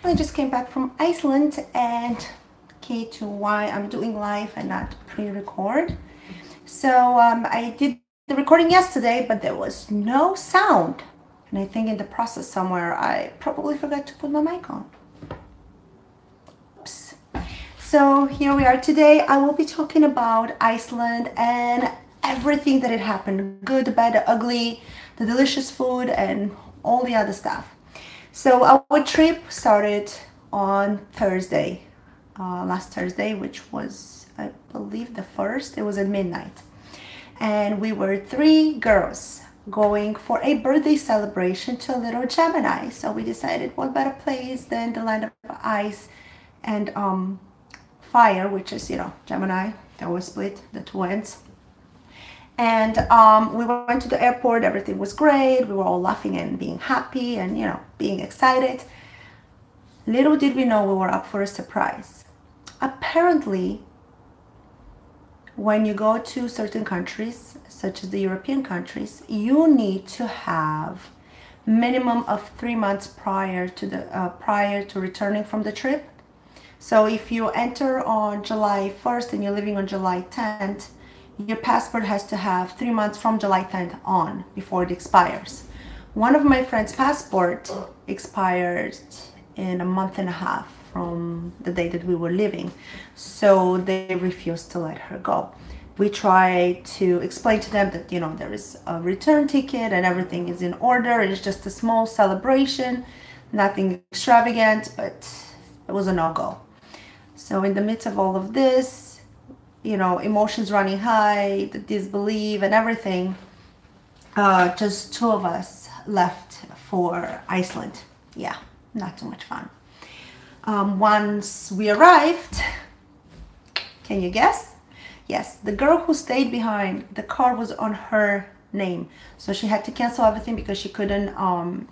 I just came back from Iceland, and key to why I'm doing live and not pre-record. So I did the recording yesterday, but there was no sound. And I think in the process somewhere I probably forgot to put my mic on. Oops. So here we are today. I will be talking about Iceland and everything that had happened. Good, the bad, the ugly, the delicious food, and all the other stuff. So our trip started on Thursday, last Thursday, which was, I believe, the first. It was at midnight. And we were three girls going for a birthday celebration to a little Gemini. So we decided what better place than the land of ice and fire, which is, Gemini. They always split, the twins. And we went to the airport. Everything was great. We were all laughing and being happy and, being excited. Little did we know we were up for a surprise. Apparently, when you go to certain countries, such as the European countries, you need to have minimum of 3 months prior to returning from the trip. So if you enter on July 1st and you're leaving on July 10th, your passport has to have 3 months from July 10th on before it expires. One of my friend's passport expired in a month and a half from the day that we were leaving, so they refused to let her go. We tried to explain to them that there is a return ticket and everything is in order. It's just a small celebration, nothing extravagant, but it was a no-go. So in the midst of all of this, emotions running high, the disbelief and everything, just two of us left for Iceland. Yeah, not too much fun. Once we arrived, can you guess? Yes, the girl who stayed behind, the car was on her name. So she had to cancel everything because she couldn't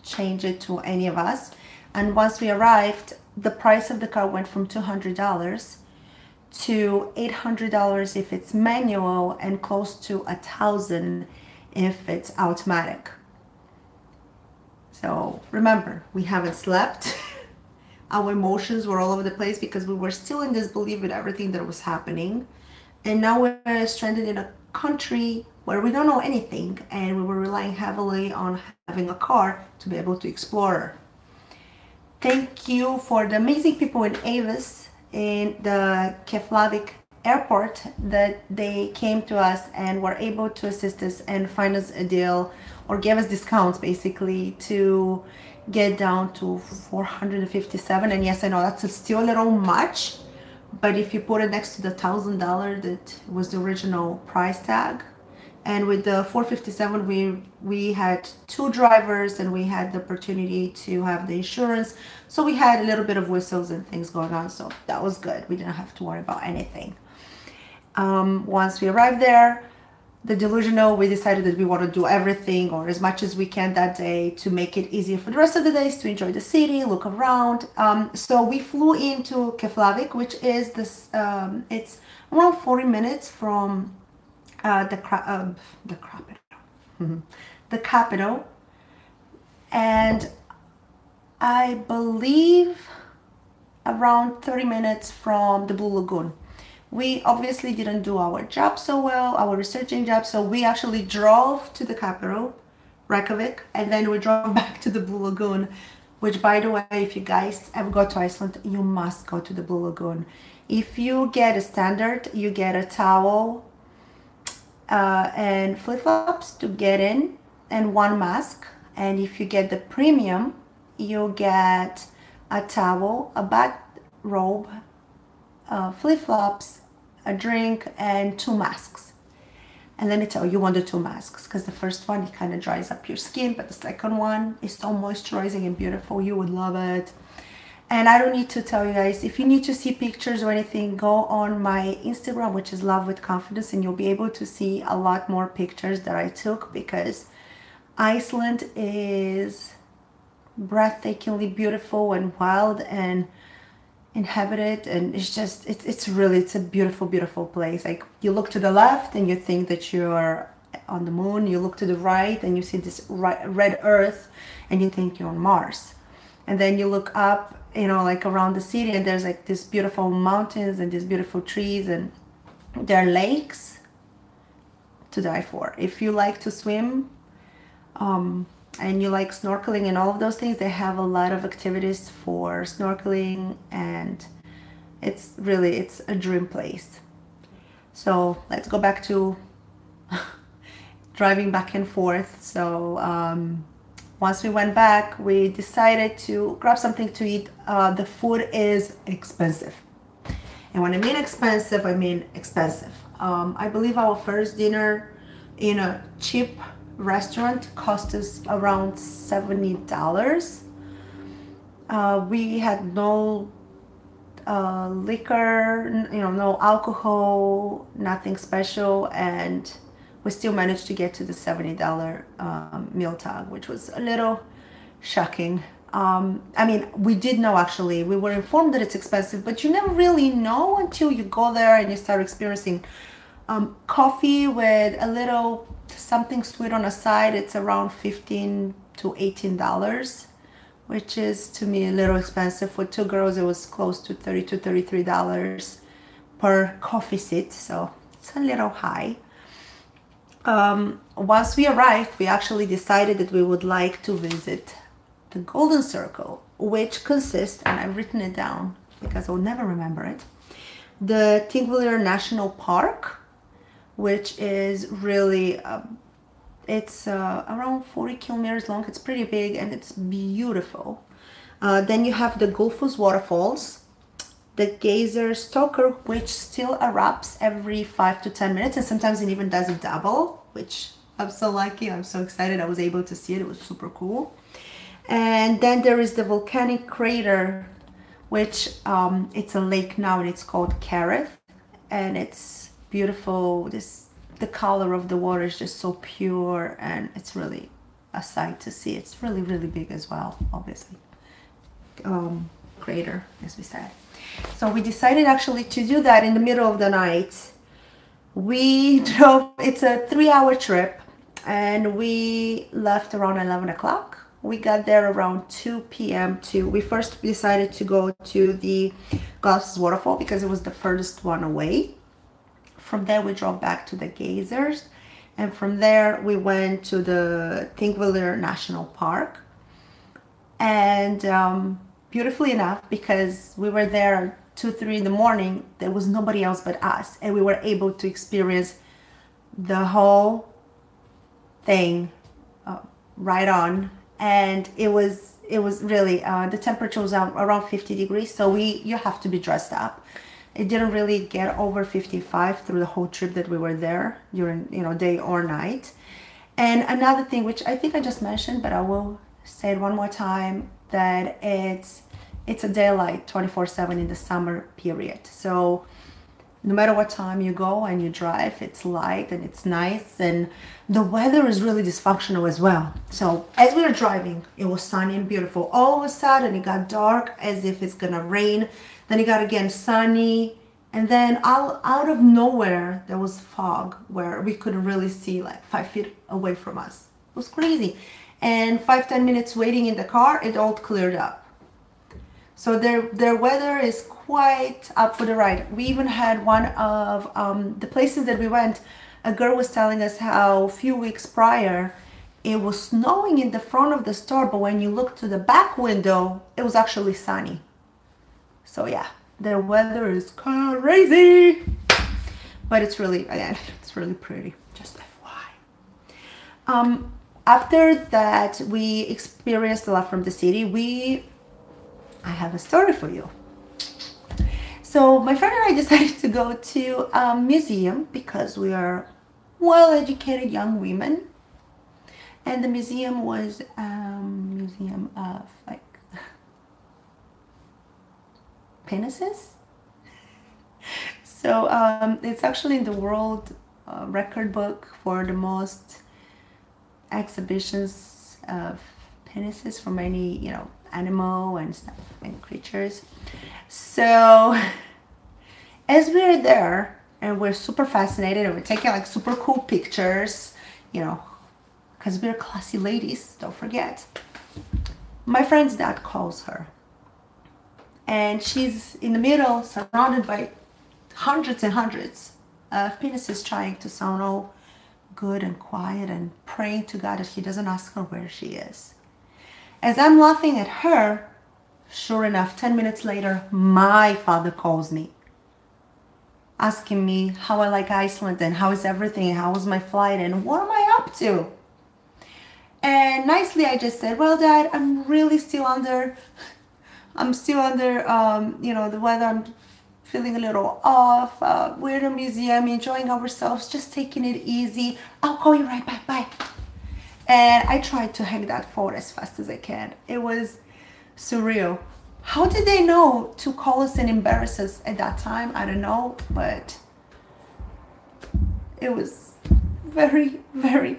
change it to any of us. And once we arrived, the price of the car went from $200 to $800 if it's manual and close to $1,000 if it's automatic. So remember, we haven't slept. Our emotions were all over the place because we were still in disbelief with everything that was happening. And now we're stranded in a country where we don't know anything, and we were relying heavily on having a car to be able to explore. Thank you for the amazing people in Avis in the Keflavik airport that they came to us and were able to assist us and find us a deal or give us discounts basically to get down to 457. And yes, I know that's still a little much, but if you put it next to the $1,000 that was the original price tag, and with the 457 we had two drivers and we had the opportunity to have the insurance, so we had a little bit of whistles and things going on, so that was good. We didn't have to worry about anything. Once we arrived there, the delusional, we decided that we want to do everything or as much as we can that day to make it easier for the rest of the days to enjoy the city, look around. So we flew into Keflavik, which is this. It's around 40 minutes from the capital, and I believe around 30 minutes from the Blue Lagoon. We obviously didn't do our job so well, our researching job, so we actually drove to the capital, Reykjavik, and then we drove back to the Blue Lagoon, which, by the way, if you guys ever go to Iceland, you must go to the Blue Lagoon. If you get a standard, you get a towel and flip-flops to get in and one mask. And if you get the premium, you'll get a towel, a bathrobe, flip-flops, a drink, and two masks. And let me tell you, you want the two masks because the first one, it kind of dries up your skin, but the second one is so moisturizing and beautiful. You would love it. And I don't need to tell you guys, if you need to see pictures or anything, go on my Instagram, which is Love with Confidence, and you'll be able to see a lot more pictures that I took, because Iceland is breathtakingly beautiful and wild and inhabited, and it's a beautiful place. Like, you look to the left and you think that you're on the moon, you look to the right and you see this red earth and you think you're on Mars. and then you look up, you know, like around the city, and there's like these beautiful mountains and these beautiful trees, and there are lakes to die for. If you like to swim, and you like snorkeling and all of those things, they have a lot of activities for snorkeling, and it's a dream place. So let's go back to driving back and forth. So once we went back, we decided to grab something to eat. The food is expensive. And when I mean expensive, I mean expensive. I believe our first dinner in a cheap restaurant cost us around $70. We had no liquor, you know, no alcohol, nothing special, and we still managed to get to the $70 meal tag, which was a little shocking. I mean, we did know, actually, we were informed that it's expensive, but you never really know until you go there and you start experiencing coffee with a little something sweet on the side. It's around $15 to $18, which is to me a little expensive. For two girls, it was close to $30 to $33 per coffee seat, so it's a little high. Once we arrived, we actually decided that we would like to visit the Golden Circle, which consists, and I've written it down because I'll never remember it, the Thingvellir National Park, which is really, it's around 40 kilometers long. It's pretty big and it's beautiful. Then you have the Gullfoss waterfalls, the geyser Stoker, which still erupts every 5 to 10 minutes, and sometimes it even does a double, which I'm so lucky. I'm so excited I was able to see it. It was super cool. And then there is the volcanic crater, which it's a lake now, and it's called Careth, and it's beautiful. The color of the water is just so pure, and it's really a sight to see. It's really, really big as well, obviously. Crater, as we said. So we decided actually to do that in the middle of the night. We drove, it's a 3-hour trip, and we left around 11 o'clock. We got there around 2 p.m. We first decided to go to the Gullfoss waterfall because it was the furthest one away. From there, we drove back to the geysers, and from there we went to the Thingvellir National Park. And beautifully enough, because we were there 2, 3 in the morning, there was nobody else but us, and we were able to experience the whole thing right on. And it was really the temperature was around 50 degrees, so you have to be dressed up. It didn't really get over 55 through the whole trip that we were there, during, you know, day or night. And another thing, which I think I just mentioned, but I will say it one more time, that it's a daylight 24/7 in the summer period. So no matter what time you go and you drive, it's light and it's nice, and the weather is really dysfunctional as well. So as we were driving, it was sunny and beautiful. All of a sudden it got dark as if it's gonna rain. Then it got again sunny, and then out of nowhere there was fog where we couldn't really see like 5 feet away from us. It was crazy. And 5-10 minutes waiting in the car, it all cleared up. So their weather is quite up for the ride. We even had one of the places that we went, a girl was telling us how a few weeks prior it was snowing in the front of the store, but when you look to the back window, it was actually sunny. So yeah, their weather is crazy, but it's really, again, it's really pretty, just FYI. After that, we experienced a lot from the city. I have a story for you. So my friend and I decided to go to a museum because we are well-educated young women, and the museum was a museum of like penises. So it's actually in the world record book for the most exhibitions of penises from any, you know, animal and stuff and creatures. So as we're there and we're super fascinated and we're taking like super cool pictures, you know, because we're classy ladies, don't forget. My friend's dad calls her, and she's in the middle, surrounded by hundreds and hundreds of penises, trying to sound all good and quiet and praying to God that he doesn't ask her where she is. As I'm laughing at her, sure enough, 10 minutes later, my father calls me, asking me how I like Iceland and how is everything, how was my flight, and what am I up to? And nicely I just said, well, Dad, I'm still under, the weather. I'm feeling a little off. We're in a museum, enjoying ourselves, just taking it easy. I'll call you right back, bye. And I tried to hang that phone as fast as I can. It was surreal. How did they know to call us and embarrass us at that time? I don't know, but it was very, very,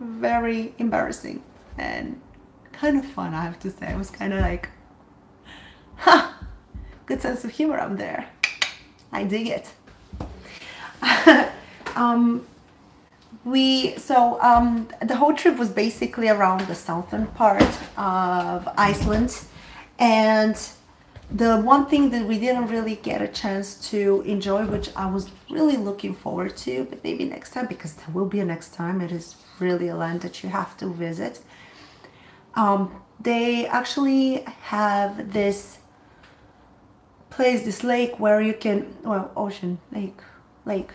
very embarrassing and kind of fun, I have to say. It was kind of like, good sense of humor up there. I dig it. The whole trip was basically around the southern part of Iceland, and the one thing that we didn't really get a chance to enjoy, which I was really looking forward to, but maybe next time, because there will be a next time. It is really a land that you have to visit. They actually have this place, this lake where you can, well, ocean, lake,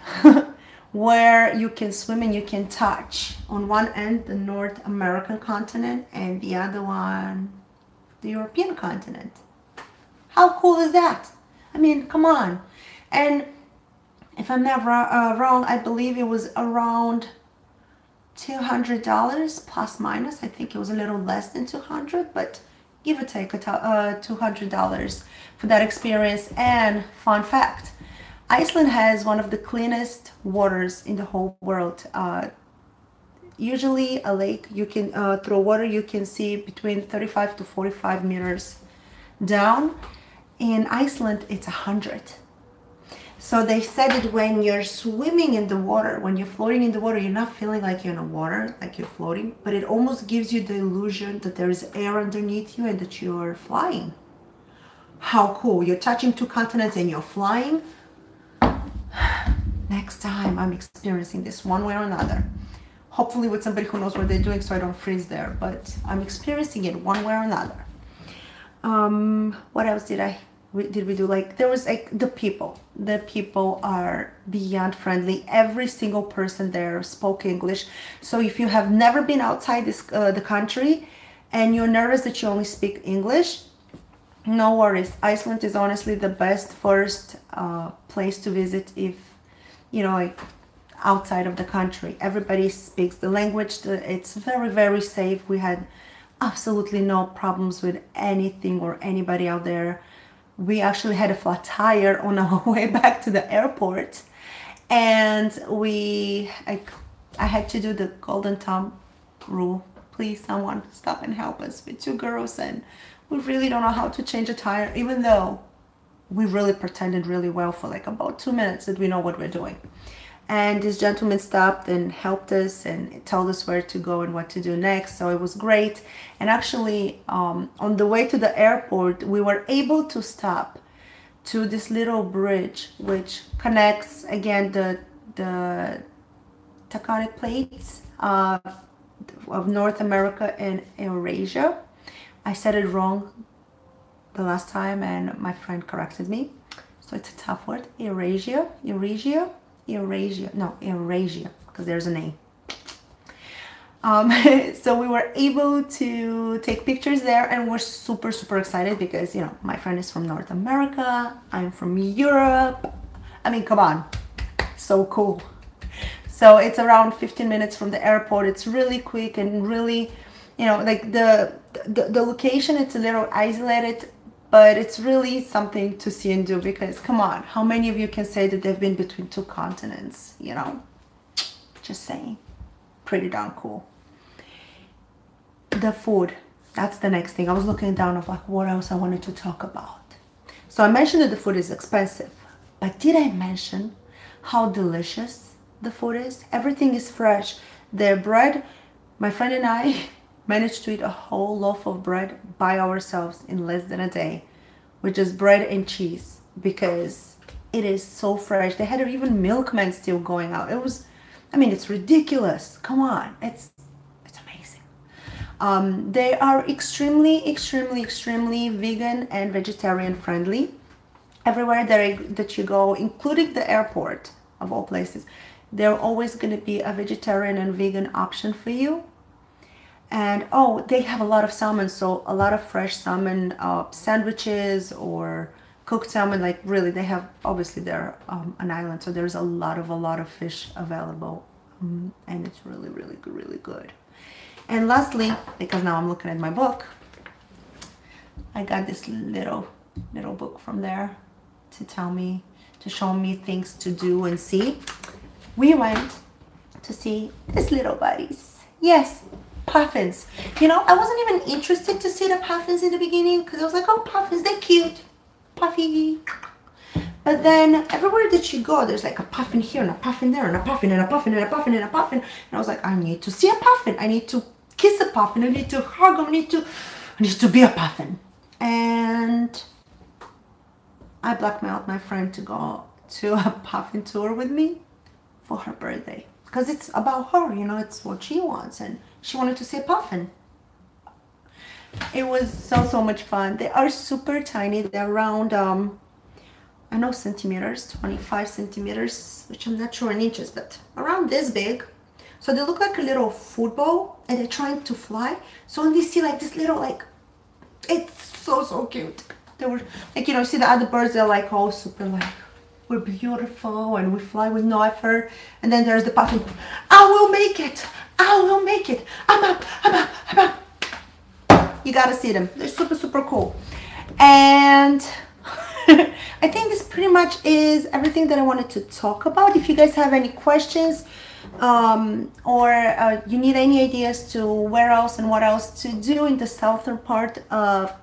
where you can swim and you can touch on one end the North American continent and the other one the European continent. How cool is that? I mean, come on. And if I'm not wrong, I believe it was around $200 plus minus. I think it was a little less than 200, but give or take $200 for that experience. And fun fact, Iceland has one of the cleanest waters in the whole world. Usually a lake, you can through water you can see between 35 to 45 meters down. In Iceland it's 100. So they said that when you're swimming in the water, when you're floating in the water, you're not feeling like you're in the water, like you're floating, but it almost gives you the illusion that there is air underneath you and that you're flying. How cool. You're touching two continents and you're flying. Next time I'm experiencing this one way or another. Hopefully with somebody who knows what they're doing so I don't freeze there, but I'm experiencing it one way or another. What else did we do? Like, there was like the people are beyond friendly. Every single person there spoke English. So if you have never been outside the country and you're nervous that you only speak English, no worries. Iceland is honestly the best first place to visit if, like, outside of the country. Everybody speaks the language. It's very, very safe. We had absolutely no problems with anything or anybody out there. We actually had a flat tire on our way back to the airport, and I had to do the golden thumb rule. Please, someone stop and help us. We're two girls and we really don't know how to change a tire, even though we really pretended really well for like about 2 minutes that we know what we're doing. And this gentleman stopped and helped us and told us where to go and what to do next. So it was great. And actually, on the way to the airport, we were able to stop to this little bridge which connects again the tectonic plates of North America and Eurasia. I said it wrong the last time and my friend corrected me. So it's a tough word. Eurasia, because there's an A. So we were able to take pictures there, and we're super, super excited because, my friend is from North America, I'm from Europe. I mean, come on, so cool. So it's around 15 minutes from the airport. It's really quick and really, like the location, it's a little isolated, but it's really something to see and do because, come on, how many of you can say that they've been between two continents, Just saying. Pretty darn cool. The food, that's the next thing. I was looking down of like what else I wanted to talk about. So I mentioned that the food is expensive, but did I mention how delicious the food is? Everything is fresh. Their bread, my friend and I, managed to eat a whole loaf of bread by ourselves in less than a day with just bread and cheese because it is so fresh. They had even milkmen still going out. It was, I mean, it's ridiculous. Come on, it's amazing. They are extremely vegan and vegetarian friendly. Everywhere that you go, including the airport of all places, there always going to be a vegetarian and vegan option for you. And oh, they have a lot of salmon, so a lot of fresh salmon sandwiches or cooked salmon. Like really, they have, obviously they're an island, so there's a lot of fish available, and it's really good. And lastly, because now I'm looking at my book, I got this little book from there to show me things to do and see. We went to see these little buddies. Yes, puffins. You know, I wasn't even interested to see the puffins in the beginning because I was like, oh, puffins, they're cute. Puffy. But then everywhere that you go, there's like a puffin here and a puffin there and a puffin and a puffin and a puffin and a puffin. And I was like, I need to see a puffin. I need to kiss a puffin. I need to hug him. I need to be a puffin. And I blackmailed my friend to go to a puffin tour with me for her birthday. Because it's about her, you know, it's what she wants. And she wanted to see a puffin. It was so much fun. They are super tiny. They're around, I know centimeters, 25 centimeters, which I'm not sure in inches, but around this big. So they look like a little football and they're trying to fly. So when they see like this little, like, it's so cute. They were like, you know, see the other birds, they're like all super like, we're beautiful and we fly with no effort. And then there's the puffin, I will make it. I will make it. I'm up. You gotta see them. They're super cool. And I think this pretty much is everything that I wanted to talk about. If you guys have any questions or you need any ideas to where else and what else to do in the southern part of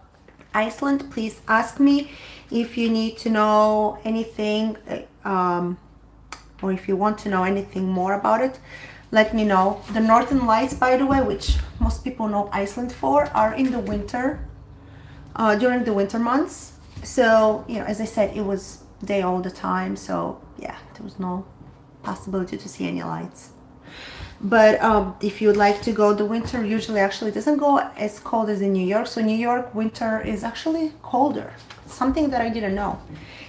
Iceland, please ask me. If you need to know anything or if you want to know anything more about it, let me know. The Northern Lights, by the way, which most people know Iceland for, are in the winter, during the winter months. So, you know, as I said, it was day all the time. So, yeah, there was no possibility to see any lights. But if you'd like to go, the winter usually actually doesn't go as cold as in New York. So New York winter is actually colder. Something that I didn't know.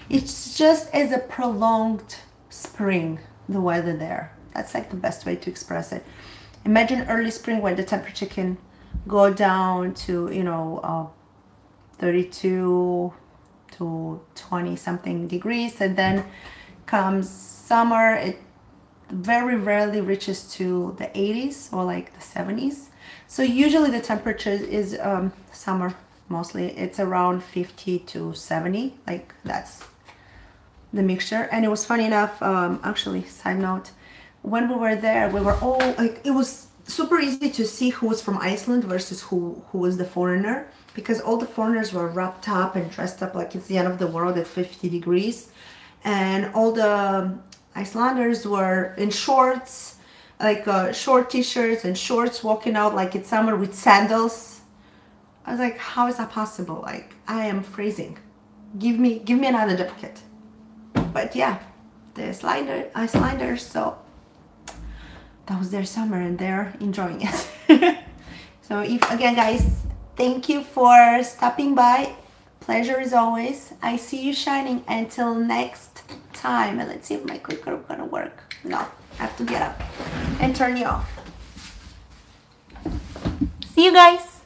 It's just as a prolonged spring, the weather there. That's like the best way to express it. Imagine early spring when the temperature can go down to, you know, 32 to 20 something degrees, and then comes summer, it very rarely reaches to the 80s or like the 70s. So usually the temperature is summer mostly it's around 50 to 70, like that's the mixture. And it was funny enough, actually, side note, when we were there, we were all like, it was super easy to see who was from Iceland versus who was the foreigner, because all the foreigners were wrapped up and dressed up like it's the end of the world at 50 degrees, and all the Icelanders were in shorts, like short t-shirts and shorts, walking out like it's summer with sandals. I was like, how is that possible? Like, I am freezing. Give me another jacket. But yeah, the Icelanders, so that was their summer and they're enjoying it. So if, again, guys, thank you for stopping by. Pleasure as always. I see you shining. Until next time. And let's see if my clicker is gonna work. No, I have to get up and turn you off. See you guys.